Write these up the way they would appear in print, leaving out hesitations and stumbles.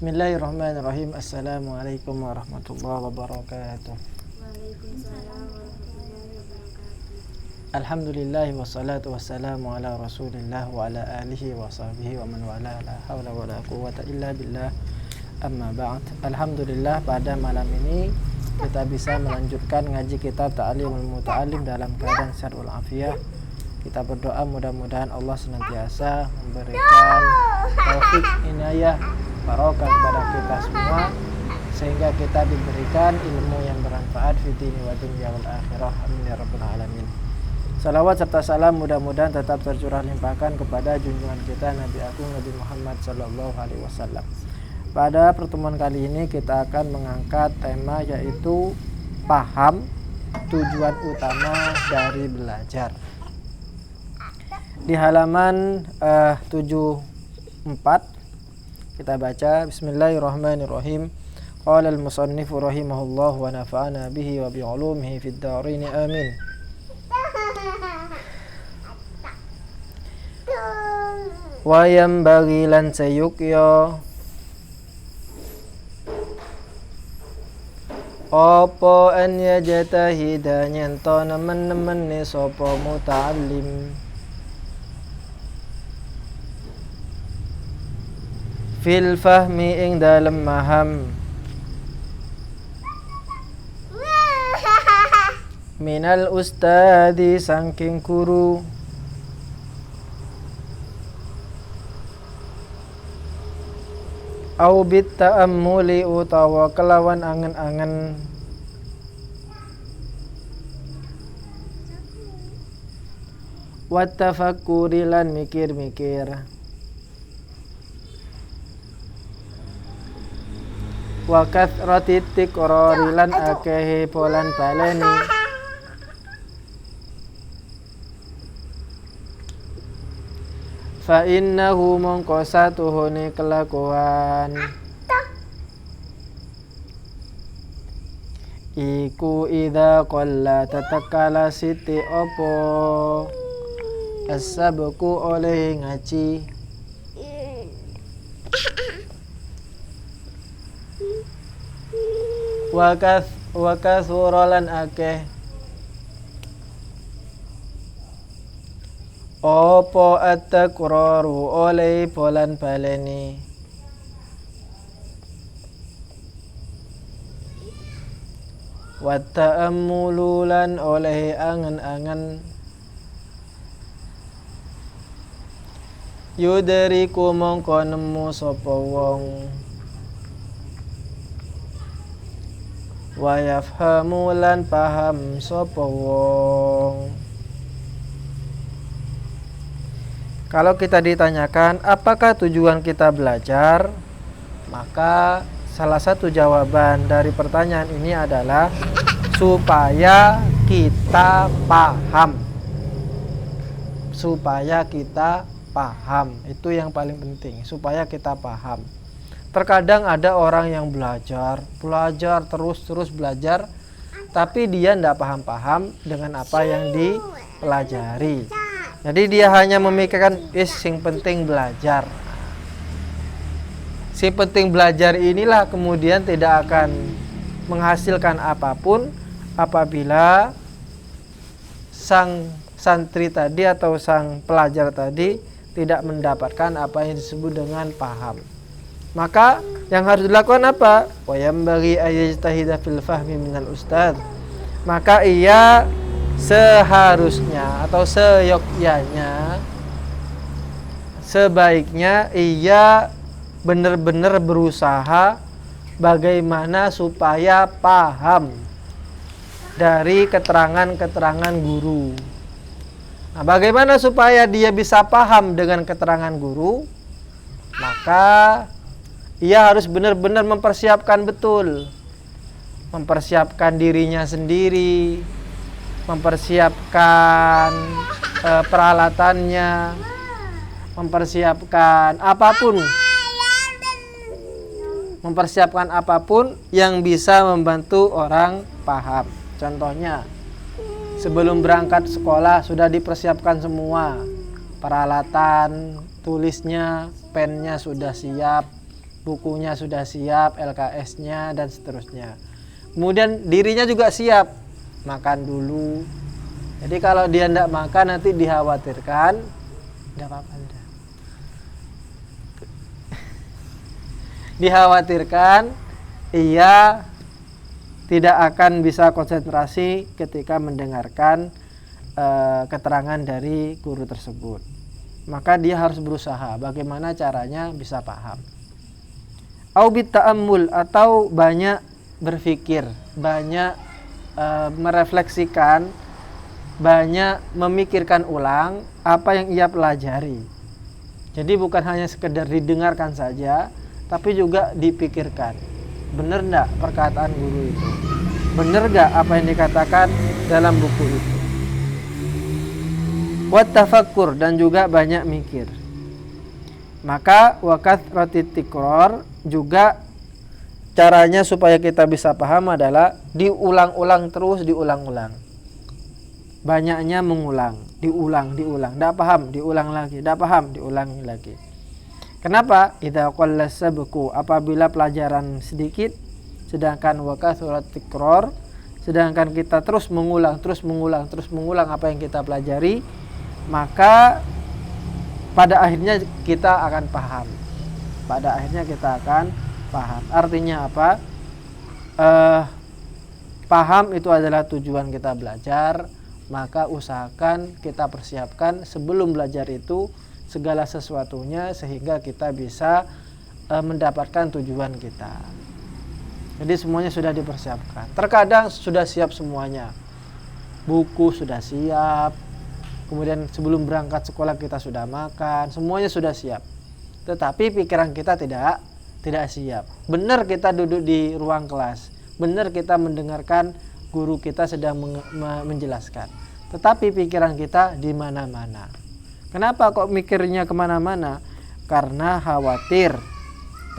Bismillahirrahmanirrahim. Assalamualaikum warahmatullahi wabarakatuh. Waalaikumsalam warahmatullahi wabarakatuh. Alhamdulillah wassalatu wassalamu ala Rasulillah wa ala alihi wa sahbihi wa man wala, la haula wa la quwwata illa billah. Amma ba'd. Alhamdulillah, pada malam ini kita bisa melanjutkan ngaji kitab Ta'limul Muta'allim dalam keadaan sehat walafiat. Kita berdoa mudah-mudahan Allah senantiasa memberikan taufik, inayah, barokah kepada kita semua, sehingga kita diberikan ilmu yang bermanfaat fi dini wa dunya wal akhirah. Amin ya rabbal alamin. Salawat serta salam mudah-mudahan tetap tercurah limpahkan kepada junjungan kita Nabi Agung Nabi Muhammad sallallahu alaihi wasallam. Pada pertemuan kali ini kita akan mengangkat tema yaitu paham tujuan utama dari belajar. Di halaman 74 kita baca, Bismillahirrahmanirrahim. Qala al-musannifu rahimahullah wa nafa'ana bihi wa bi 'ulumihi fid dharain amin. Wa yanbaghi lan sayuqya apa an yajtahida nyento nemen-nemen sapa muta'allim fil fahmi ing dalem maham minal ustadi saking guru au bit ta'ammuli utawa kelawan angen-angen wa tafakkuri lan mikir-mikir wa kathrati tikrari lan akehe polan baleni fa innahu mongko satuhune kelakuan iku idza qalla tatakala siti opo asabku oleh ngaji wakas wuralan akeh opo at-takraru oleh polan baleni wa ta'ammululan oleh angen-angen yuderiku mongko nemu sapa wong wa yafhamu lan paham sapa wong. Kalau kita ditanyakan apakah tujuan kita belajar, maka salah satu jawaban dari pertanyaan ini adalah supaya kita paham. Supaya kita paham, itu yang paling penting, supaya kita paham. Terkadang ada orang yang belajar terus belajar, tapi dia tidak paham-paham dengan apa yang dipelajari. Jadi dia hanya memikirkan yang penting belajar. Si penting belajar inilah kemudian tidak akan menghasilkan apapun apabila sang santri tadi atau sang pelajar tadi tidak mendapatkan apa yang disebut dengan paham. Maka yang harus dilakukan apa? Wa yambaghi ayajtahida fil fahmi minal ustad. Maka ia seharusnya atau seyogyanya, sebaiknya ia benar-benar berusaha bagaimana supaya paham dari keterangan-keterangan guru. Nah, bagaimana supaya dia bisa paham dengan keterangan guru? Maka ia harus benar-benar mempersiapkan betul, mempersiapkan dirinya sendiri, mempersiapkan peralatannya, mempersiapkan apapun yang bisa membantu orang paham. Contohnya, sebelum berangkat sekolah sudah dipersiapkan semua peralatan, tulisnya, pennya sudah siap, bukunya sudah siap, LKS-nya dan seterusnya. Kemudian dirinya juga siap, makan dulu. Jadi kalau dia tidak makan nanti dikhawatirkan, tidak apa-apa. Dikhawatirkan ia tidak akan bisa konsentrasi ketika mendengarkan keterangan dari guru tersebut. Maka dia harus berusaha bagaimana caranya bisa paham. Au bitta'ammul, atau banyak berpikir, banyak merefleksikan, banyak memikirkan ulang apa yang ia pelajari. Jadi bukan hanya sekedar didengarkan saja, tapi juga dipikirkan. Benar enggak perkataan guru itu? Benar enggak apa yang dikatakan dalam buku itu? Wa tafakkur, dan juga banyak mikir. Maka wakat roti tikror, juga caranya supaya kita bisa paham adalah diulang-ulang terus, diulang-ulang. Banyaknya mengulang, diulang. Tidak paham, diulang lagi. Tidak paham, diulangi lagi. Kenapa? Idza qalla sabqu, apabila pelajaran sedikit, sedangkan wakat roti tikror, sedangkan kita terus mengulang apa yang kita pelajari, maka pada akhirnya kita akan paham. Artinya apa? Paham itu adalah tujuan kita belajar, maka usahakan kita persiapkan sebelum belajar itu segala sesuatunya sehingga kita bisa mendapatkan tujuan kita. Jadi semuanya sudah dipersiapkan. Terkadang sudah siap semuanya. Buku sudah siap. Kemudian sebelum berangkat sekolah kita sudah makan, semuanya sudah siap. Tetapi pikiran kita tidak siap. Benar kita duduk di ruang kelas, benar kita mendengarkan guru kita sedang menjelaskan. Tetapi pikiran kita di mana-mana. Kenapa kok mikirnya kemana-mana? Karena khawatir,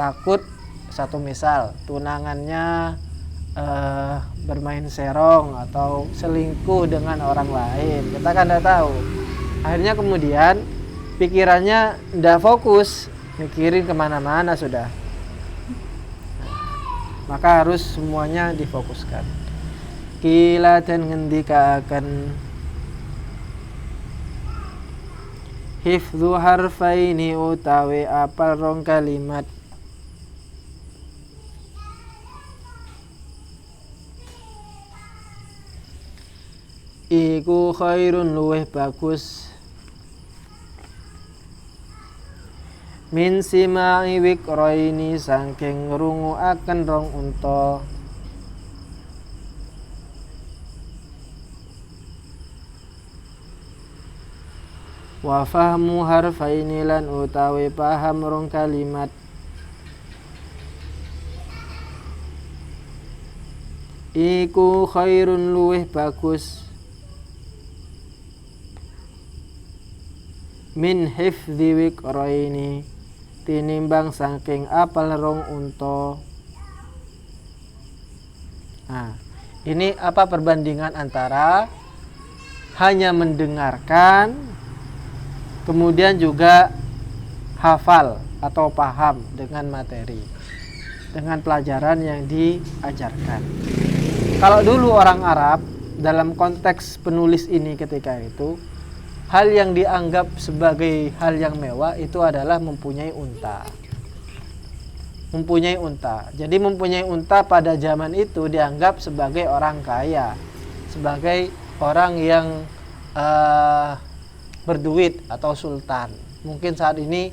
takut, satu misal tunangannya bermain serong atau selingkuh dengan orang lain, kita kan tidak tahu. Akhirnya kemudian pikirannya tidak fokus, mikirin kemana-mana sudah. Maka harus semuanya difokuskan. Kila dan ngendika akan hifdzu harfaini utawi apal rong kalimat. Iku khairun, luweh bagus, min sima'i wikroini, saking ngrungu akan rong unta. Wa fahmu harfaini, lan utawi paham rong kalimat. Iku khairun, luweh bagus, min hifdzi wikroini, tinimbang saking apal rong unta. Nah, ini apa perbandingan antara hanya mendengarkan kemudian juga hafal atau paham dengan materi, dengan pelajaran yang diajarkan. Kalau dulu orang Arab dalam konteks penulis ini ketika itu, hal yang dianggap sebagai hal yang mewah itu adalah mempunyai unta. Jadi mempunyai unta pada zaman itu dianggap sebagai orang kaya, sebagai orang yang berduit atau sultan. Mungkin saat ini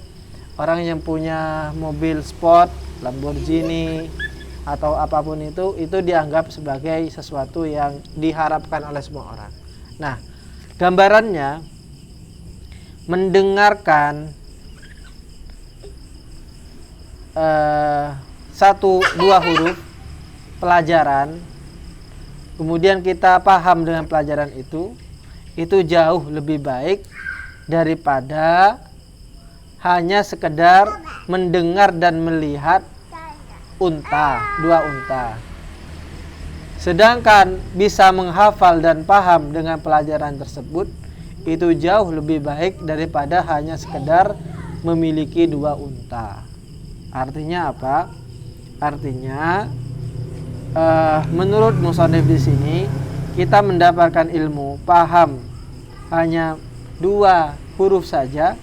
orang yang punya mobil sport, Lamborghini atau apapun itu dianggap sebagai sesuatu yang diharapkan oleh semua orang. Nah, gambarannya mendengarkan satu dua huruf pelajaran, kemudian kita paham dengan pelajaran itu jauh lebih baik daripada hanya sekedar mendengar dan melihat dua unta. Sedangkan bisa menghafal dan paham dengan pelajaran tersebut itu jauh lebih baik daripada hanya sekedar memiliki dua unta. Artinya apa? Artinya menurut musannif di sini kita mendapatkan ilmu, paham hanya 2 huruf saja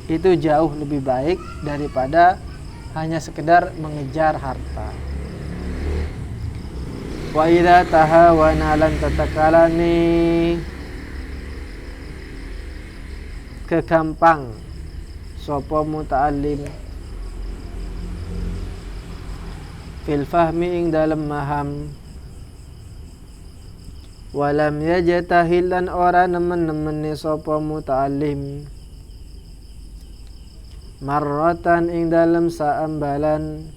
itu jauh lebih baik daripada hanya sekedar mengejar harta. Wa idza tahawana lan tatakalani, kegampang sapa muta'allim fil fahmi ing dalem maham, walam yajtahil lan ora nemen-nemene sapa muta'allim marratan ing dalem saambalan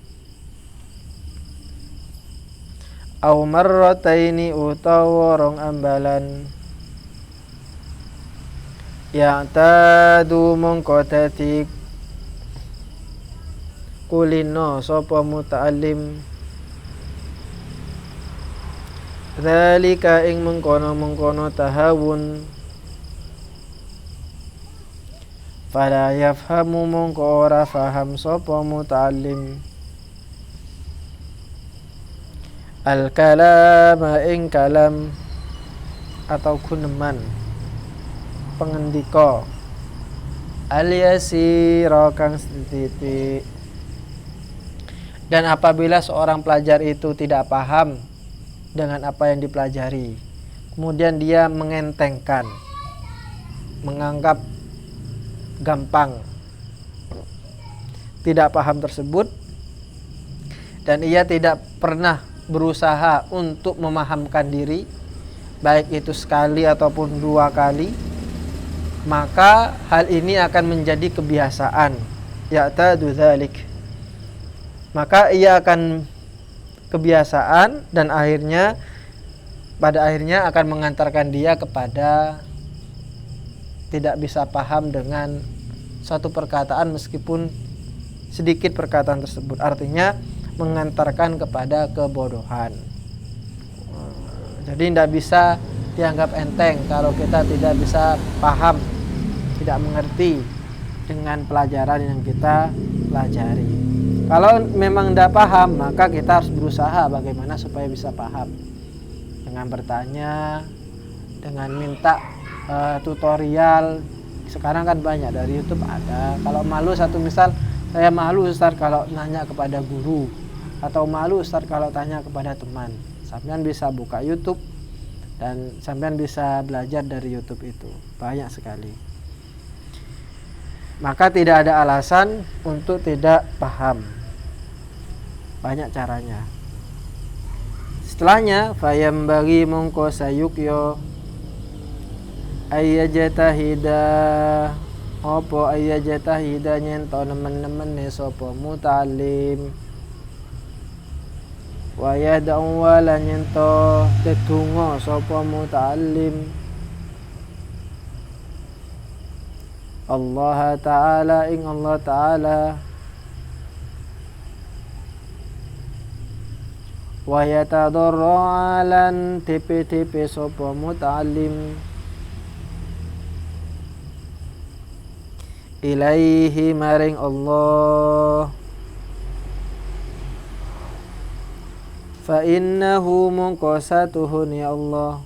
au marrataini utawa rong ambalan, ya'tadu mongko dadi kulino sapa muta'allim dzalika ing mengkono-mengkono tahawun, fala yafhamu mongko ora faham sapa muta'allim al kalama ing kalam atau guneman pengendika al yasira kang sithik. Dan apabila seorang pelajar itu tidak paham dengan apa yang dipelajari, kemudian dia mengentengkan, menganggap gampang, tidak paham tersebut, dan ia tidak pernah berusaha untuk memahamkan diri, baik itu sekali ataupun 2 kali, maka hal ini akan menjadi kebiasaan, ya'tadu dzalik. Maka ia akan kebiasaan dan pada akhirnya akan mengantarkan dia kepada tidak bisa paham dengan suatu perkataan meskipun sedikit perkataan tersebut. Artinya mengantarkan kepada kebodohan. Jadi tidak bisa dianggap enteng kalau kita tidak bisa paham, tidak mengerti dengan pelajaran yang kita pelajari. Kalau memang tidak paham, maka kita harus berusaha bagaimana supaya bisa paham. Dengan bertanya, dengan minta tutorial. Sekarang kan banyak dari YouTube ada. Kalau malu misal, saya malu Ustaz kalau nanya kepada guru, atau malu Ustaz kalau tanya kepada teman. Sampean bisa buka YouTube dan sampean bisa belajar dari YouTube itu. Banyak sekali. Maka tidak ada alasan untuk tidak paham. Banyak caranya. Setelahnya fayambagi mongko sayukyo ayyajatahida opo ayyajatahida nyento nemen-nemene sapa muta'allim wa yad'u wala nyento tetunggo sapa muta'allim Allah Ta'ala ing Allah Ta'ala wa yatadarralan tipe-tipe sapa muta'allim ilaihi maring Allah fa innahu mongko satuhun ya Allah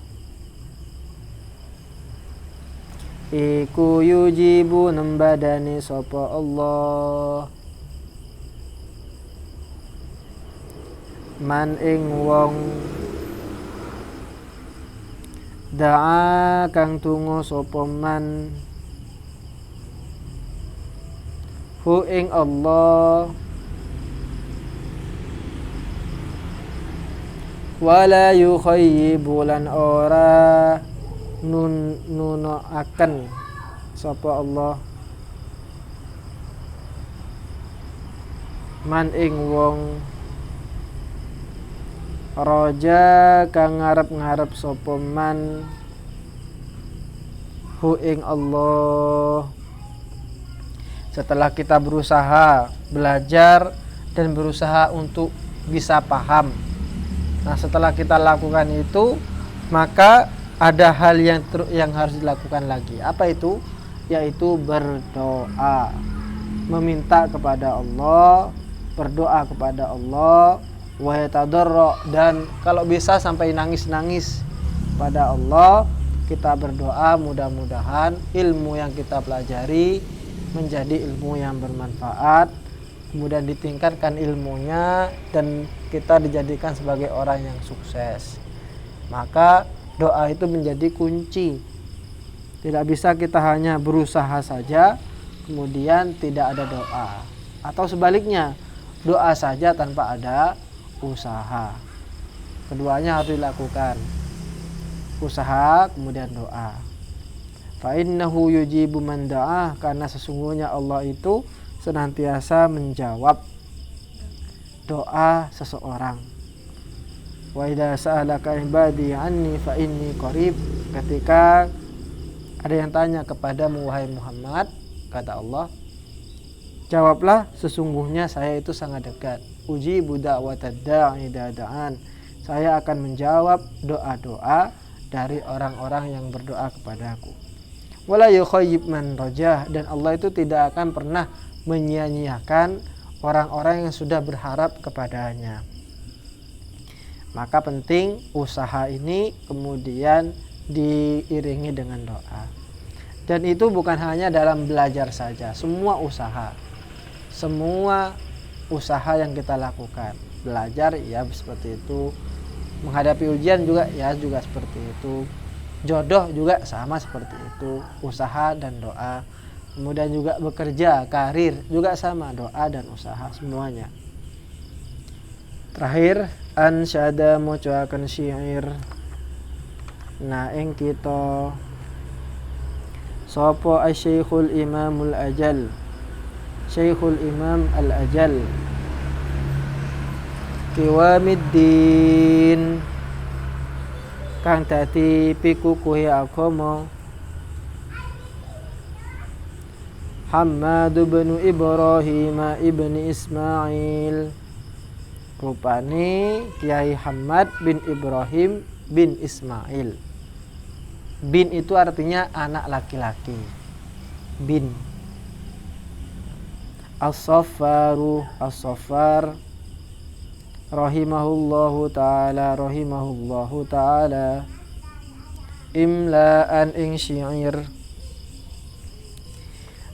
iku yujibu nembadani sapa Allah man ing wong da'a kang tungo sapa man hu ing Allah wala yukhayyibu lan ora nuno akan sapa Allah man ing wong raja kang ngarep-ngarep sapa man hu ing Allah. Setelah kita berusaha belajar dan berusaha untuk bisa paham, nah setelah kita lakukan itu, maka ada hal yang harus dilakukan lagi. Apa itu? Yaitu berdoa, meminta kepada Allah berdoa kepada Allah, wa yatadarra, dan kalau bisa sampai nangis-nangis pada Allah. Kita berdoa mudah-mudahan ilmu yang kita pelajari menjadi ilmu yang bermanfaat, kemudian ditingkatkan ilmunya dan kita dijadikan sebagai orang yang sukses. Maka doa itu menjadi kunci. Tidak bisa kita hanya berusaha saja kemudian tidak ada doa, atau sebaliknya doa saja tanpa ada usaha. Keduanya harus dilakukan, usaha kemudian doa. Fa innahu yujibu man da'ah, karena sesungguhnya Allah itu senantiasa menjawab doa seseorang. Wa idza sa'alaka ibadi anni fa inni qarib, ketika ada yang tanya kepadamu wahai Muhammad, kata Allah, jawablah sesungguhnya saya itu sangat dekat. Ujibu da'watad da'i idza da'an, saya akan menjawab doa-doa dari orang-orang yang berdoa kepadaku. Wala yukhayyib man rajah, dan Allah itu tidak akan pernah menyia-nyiakan orang-orang yang sudah berharap kepadanya. Maka penting usaha ini kemudian diiringi dengan doa. Dan itu bukan hanya dalam belajar saja, semua usaha yang kita lakukan. Belajar ya seperti itu, menghadapi ujian juga ya juga seperti itu, jodoh juga sama seperti itu, usaha dan doa. Kemudian juga bekerja, karir juga sama, doa dan usaha semuanya. Terakhir, ansyada mocoakan syair na ing kita sapa asy-syekhul imamul ajal, Syekhul Imam al-Ajal, Qiwamuddin, kang dadi pikukuhe agama, Hammad bin Ibrahim ibn Ismail, rupane Kiai Hammad bin Ibrahim bin Ismail. Bin itu artinya anak laki-laki, bin. As-Saffar rahimahullahu ta'ala imla'an ing syair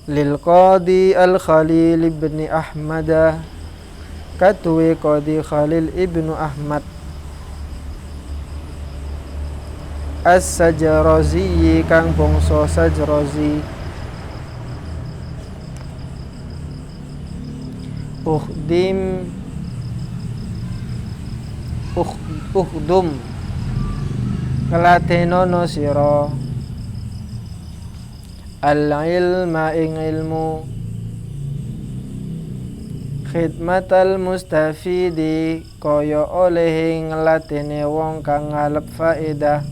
lil qadi al-Khalil ibn Ahmad, katwe qadi Khalil ibn Ahmad as-Sajrazi, kang bangsa Sajrazi, ukhdum ngelatenono sira al-ilma ing ilmu, khidmatal mustafidi kaya oleh ngelatene wong kang ngalep faedah,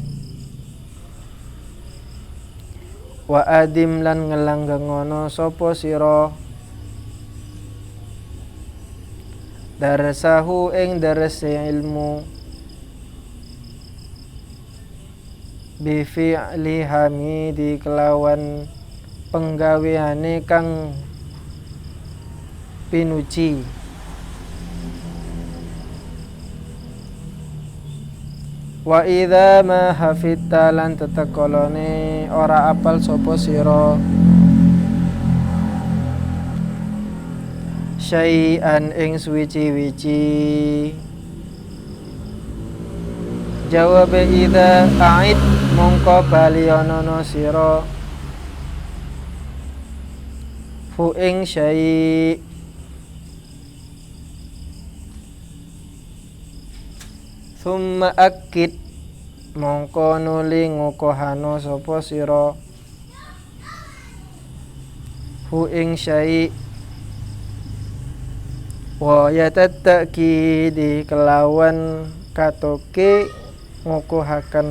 wa adim lan ngelanggengono sapa sira darasahu ing darase ilmu, bi fi'li hamidi kelawan penggaweane kang pinuji, wa idza ma hafidta lan tetekolone ora apal sapa sira syai'an ing suwici-wici, jawab idza a'id mongko balionono sira fu ing syai' summa akid mongko nuli ngukuhano sapa sira fu ing syai' wa yatattaqi kelawan katoke ngukuhaken.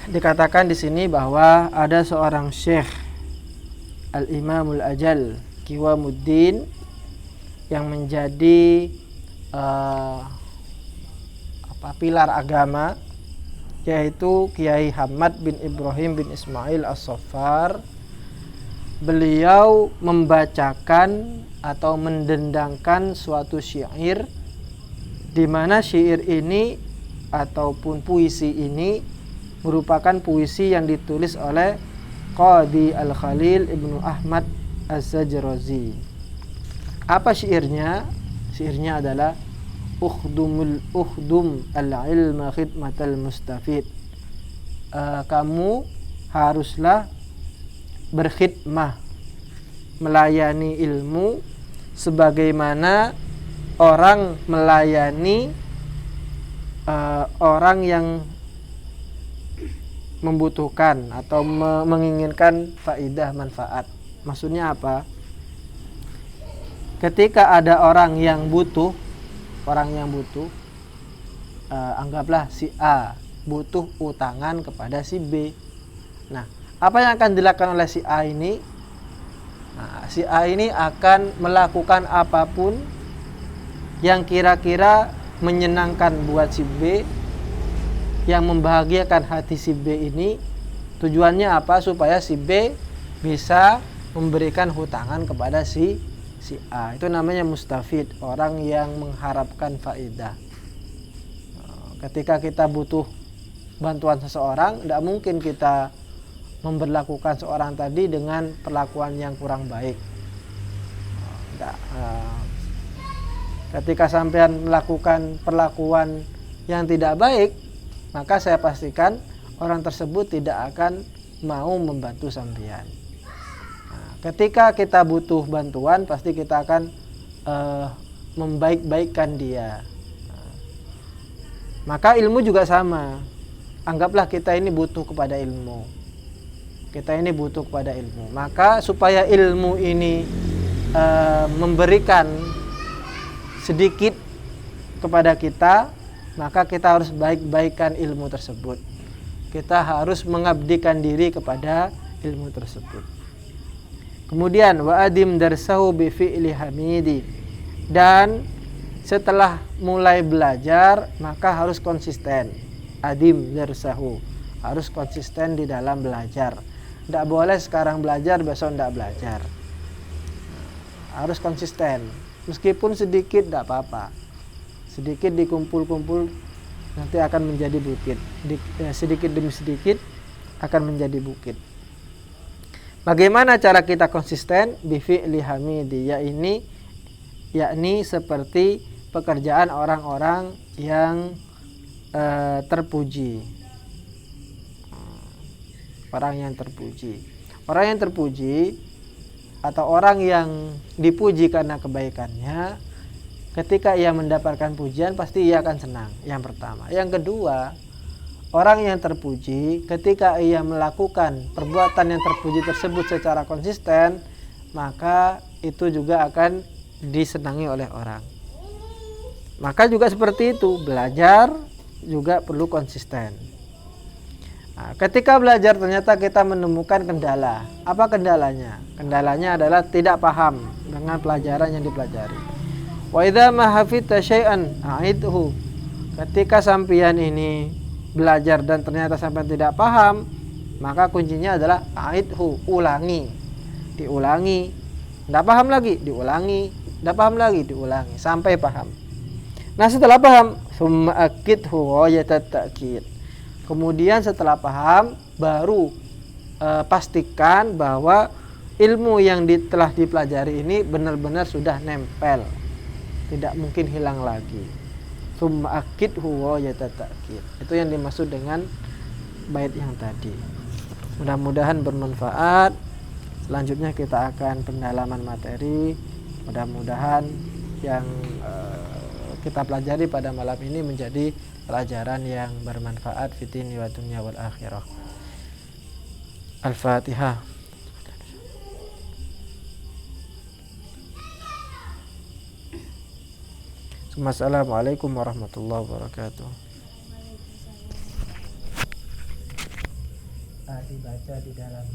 Dikatakan di sini bahwa ada seorang syekh Al-Imamul Ajal Qiwamuddin yang menjadi pilar agama, yaitu Kiai Hammad bin Ibrahim bin Ismail As-Saffar, beliau membacakan atau mendendangkan suatu syair, di mana syair ini ataupun puisi ini merupakan puisi yang ditulis oleh Qadi Al-Khalil Ibnu Ahmad Az-Zajrazi. Apa syairnya? Syairnya adalah ukhdum al-ilma khidmatal mustafid. Kamu haruslah berkhidmah, melayani ilmu sebagaimana orang melayani orang yang membutuhkan atau menginginkan faidah manfaat. Maksudnya apa? Ketika ada orang yang butuh, anggaplah si A butuh utangan kepada si B. Nah, apa yang akan dilakukan oleh si A ini? Nah, si A ini akan melakukan apapun yang kira-kira menyenangkan buat si B, yang membahagiakan hati si B ini. Tujuannya apa? Supaya si B bisa memberikan hutangan kepada si A. Itu namanya mustafid, orang yang mengharapkan faidah. Ketika kita butuh bantuan seseorang, tidak mungkin kita memperlakukan seorang tadi dengan perlakuan yang kurang baik. Ketika sampean melakukan perlakuan yang tidak baik, maka saya pastikan orang tersebut tidak akan mau membantu sampean. Ketika kita butuh bantuan, pasti kita akan membaik-baikkan dia. Maka ilmu juga sama. Anggaplah kita ini butuh kepada ilmu. Maka supaya ilmu ini memberikan sedikit kepada kita, maka kita harus baik-baikkan ilmu tersebut. Kita harus mengabdikan diri kepada ilmu tersebut. Kemudian wa'adim darsahu bi fi'li hamidi, dan setelah mulai belajar maka harus konsisten. Adim darsahu, harus konsisten di dalam belajar. Tidak boleh sekarang belajar besok tidak belajar. Harus konsisten. Meskipun sedikit tidak apa-apa. Sedikit dikumpul-kumpul nanti akan menjadi bukit. Sedikit demi sedikit akan menjadi bukit. Bagaimana cara kita konsisten? Bi fi'li hamidi, yakni seperti pekerjaan orang-orang yang terpuji. Orang yang terpuji atau orang yang dipuji karena kebaikannya, ketika ia mendapatkan pujian pasti ia akan senang. Yang pertama. Yang kedua, orang yang terpuji ketika ia melakukan perbuatan yang terpuji tersebut secara konsisten, maka itu juga akan disenangi oleh orang. Maka juga seperti itu, belajar juga perlu konsisten. Nah, ketika belajar ternyata kita menemukan kendala. Apa kendalanya? Kendalanya adalah tidak paham dengan pelajaran yang dipelajari. Wa idza ma hafidta syai'an a'idhu. Ketika sampean ini belajar dan ternyata sampean tidak paham, maka kuncinya adalah a'idhu, ulangi. Diulangi. Tidak paham lagi, diulangi. Tidak paham lagi, diulangi sampai paham. Nah, setelah paham, summa akidhu ghayatat ta'kid. Kemudian setelah paham, baru pastikan bahwa ilmu yang telah dipelajari ini benar-benar sudah nempel, tidak mungkin hilang lagi. Summa akidhu ghayatat ta'kid. Itu yang dimaksud dengan bait yang tadi. Mudah-mudahan bermanfaat. Selanjutnya kita akan pendalaman materi. Mudah-mudahan yang kita pelajari pada malam ini menjadi pelajaran yang bermanfaat fitini wa dunya wal akhirah. Al-Fatihah. Assalamualaikum warahmatullahi wabarakatuh. Dibaca di dalam